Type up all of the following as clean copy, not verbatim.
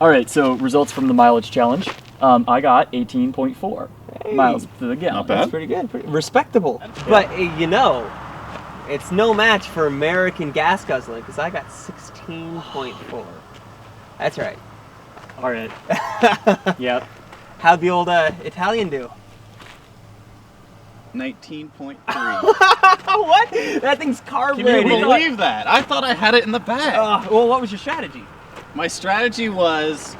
All right, so results from the mileage challenge. I got 18.4 miles to the gallon. Not bad. That's pretty good. Pretty respectable. But, it's no match for American gas guzzling, because I got 16.4. That's right. All right. Yep. How'd the old Italian do? 19.3. What? That thing's Can you carbureted. believe that? I thought I had it in the bag. Well, what was your strategy? My strategy was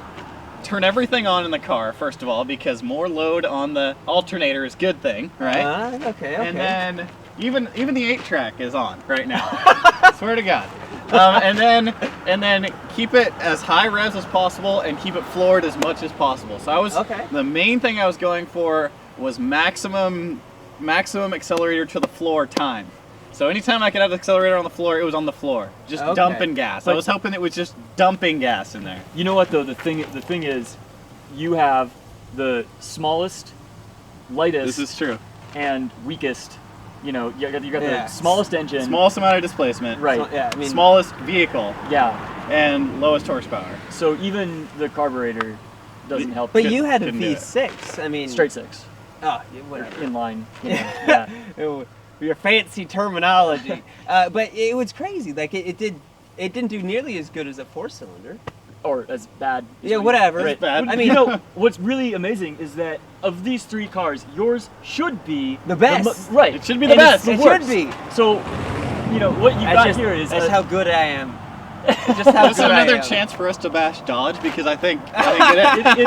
turn everything on in the car, first of all, because more load on the alternator is a good thing, right? Okay. And then even the 8-track is on right now. Swear to God. And then keep it as high revs as possible and keep it floored as much as possible. So the main thing I was going for was maximum accelerator to the floor time. So anytime I could have the accelerator on the floor, it was on the floor, just dumping gas. I was hoping it was just dumping gas in there. You know what though? The thing is, you have the smallest, lightest. This is true. And weakest. You got the smallest engine, smallest amount of displacement. Right. So, smallest vehicle. Yeah. And lowest horsepower. So even the carburetor doesn't help. But you had a V6. Straight 6. Oh, whatever. In line. Yeah. Your fancy terminology. But it was crazy. Like it didn't do nearly as good as a 4-cylinder. Or as bad. Yeah, whatever. Right. Bad. What's really amazing is that of these 3 cars, yours should be the best. Right. It should be the best. It should be. So, what you got here is that's how good I am. Just how That's good I another am. chance for us to bash Dodge, because I think it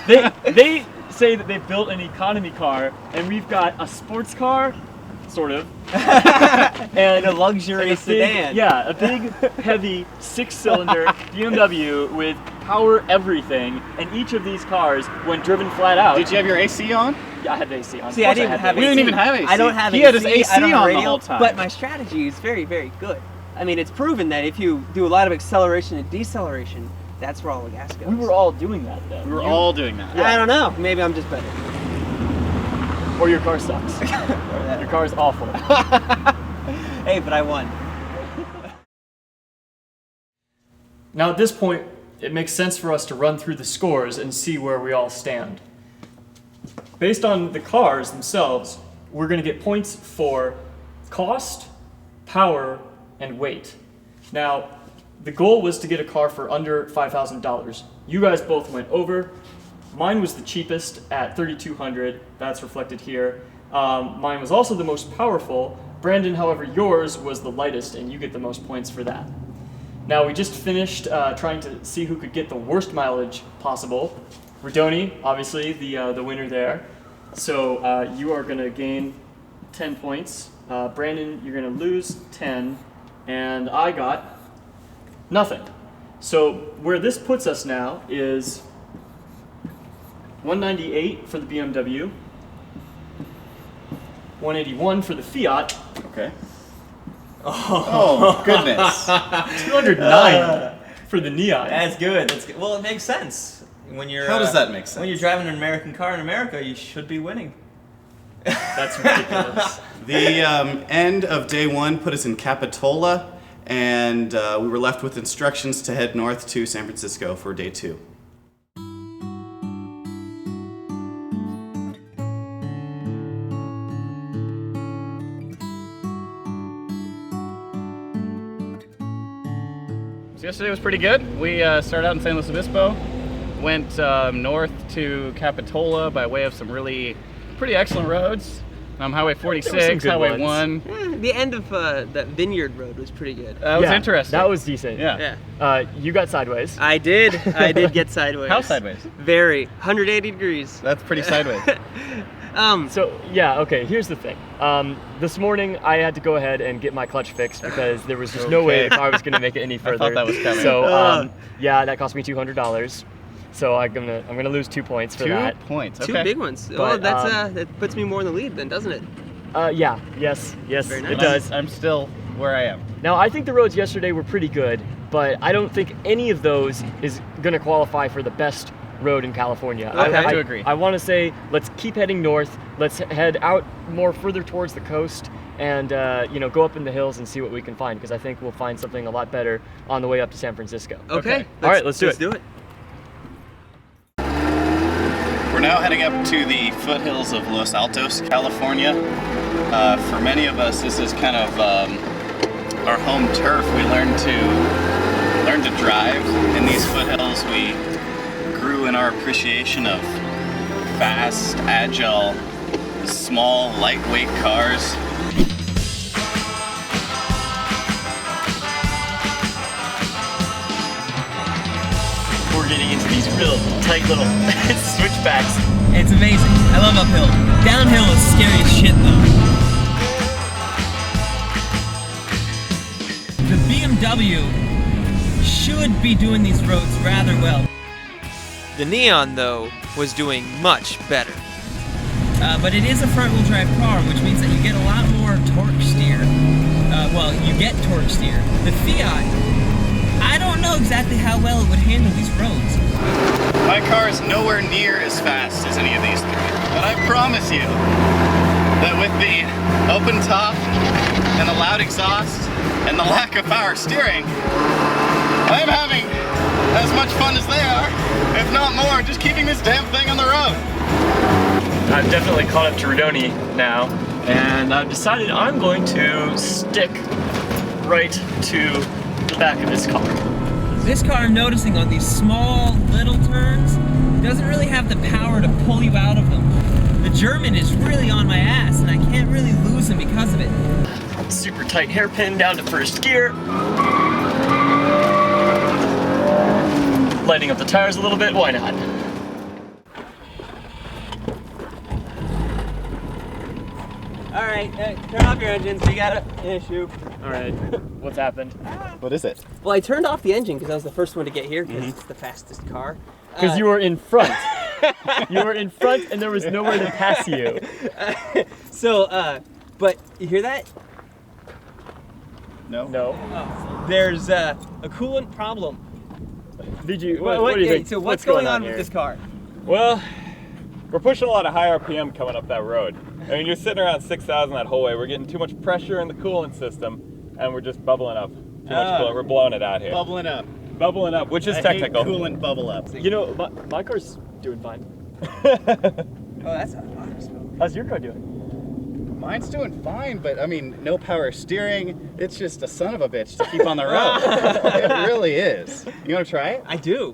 is. They say that they built an economy car, and we've got a sports car, sort of, and a luxury sedan. A big, heavy 6-cylinder BMW with power everything, and each of these cars, when driven flat out. Did you have your AC on? Yeah, I had AC on. See, I didn't have AC. We didn't even have AC. I don't have AC. He had his AC I don't have on radio, the whole time. But my strategy is very, very good. It's proven that if you do a lot of acceleration and deceleration, that's where all the gas goes. We were all doing that, though. We were all doing that. I don't know. Maybe I'm just better. Or your car sucks. Your car is awful. Hey, but I won. Now at this point, it makes sense for us to run through the scores and see where we all stand. Based on the cars themselves, we're going to get points for cost, power, and weight. Now, the goal was to get a car for under $5,000. You guys both went over. Mine was the cheapest at $3,200. That's reflected here. Mine was also the most powerful. Brandon, however, yours was the lightest, and you get the most points for that. Now, we just finished trying to see who could get the worst mileage possible. Rodoni, obviously, the winner there. So you are going to gain 10 points. Brandon, you're going to lose 10. And I got nothing. So where this puts us now is 198 for the BMW, 181 for the Fiat. Okay. Oh goodness. 209 for the Neon. That's good. Well, it makes sense. When you're How does that make sense? When you're driving an American car in America, you should be winning. That's ridiculous. The end of day 1 put us in Capitola, and we were left with instructions to head north to San Francisco for day 2. So yesterday was pretty good. We started out in San Luis Obispo, went north to Capitola by way of some pretty excellent roads. Highway 46, Highway 1. The end of that Vineyard Road was pretty good. That was interesting. That was decent. Yeah. You got sideways. I did get sideways. How sideways? Very. 180 degrees. That's pretty sideways. Okay, here's the thing. This morning I had to go ahead and get my clutch fixed because there was just no way the car was going to make it any further. I thought that was coming. So, that cost me $200. So I'm gonna lose 2 points for that. 2 points. Okay. 2 big ones. But, that puts me more in the lead then, doesn't it? Yes, Very nice. it does. I'm still where I am. Now, I think the roads yesterday were pretty good, but I don't think any of those is gonna qualify for the best road in California. I have to agree. I want to say, let's keep heading north. Let's head out more further towards the coast and go up in the hills and see what we can find, because I think we'll find something a lot better on the way up to San Francisco. Okay. All right, let's do it. do it. We're now heading up to the foothills of Los Altos, California. For many of us, this is kind of our home turf. We learned to drive in these foothills. We grew in our appreciation of fast, agile, small, lightweight cars. We're getting into these real tight little switchbacks. It's amazing. I love uphill. Downhill is scary as shit though. The BMW should be doing these roads rather well. The Neon, though, was doing much better. But it is a front-wheel drive car, which means that you get a lot more torque steer. Well, you get torque steer. The Fiat, I don't know exactly how well it would handle these roads. My car is nowhere near as fast as any of these three, but I promise you that with the open top and the loud exhaust and the lack of power steering, I'm having as much fun as they are, if not more, just keeping this damn thing on the road. I've definitely caught up to Rodoni now, and I've decided I'm going to stick right to the back of this car. This car, I'm noticing on these small little turns, doesn't really have the power to pull you out of them. The German is really on my ass, and I can't really lose him because of it. Super tight hairpin down to first gear. Lighting up the tires a little bit, why not? Alright, turn off your engines, we got an issue. Alright, what's happened? What is it? Well, I turned off the engine because I was the first one to get here because it's the fastest car. Because you were in front. You were in front and there was nowhere to pass you. But you hear that? No. No. Oh, there's a coolant problem. Did you, what do you think? So what's going on with this car? Well, we're pushing a lot of high RPM coming up that road. I mean, you're sitting around 6,000 that whole way. We're getting too much pressure in the coolant system, and we're just bubbling up. Too much coolant. We're blowing it out here. Bubbling up. Bubbling up, which is I technical. hate coolant bubble up. You know, my car's doing fine. Oh, that's not fun. How's your car doing? Mine's doing fine, but I mean, no power steering. It's just a son of a bitch to keep on the road. It really is. You want to try it? I do.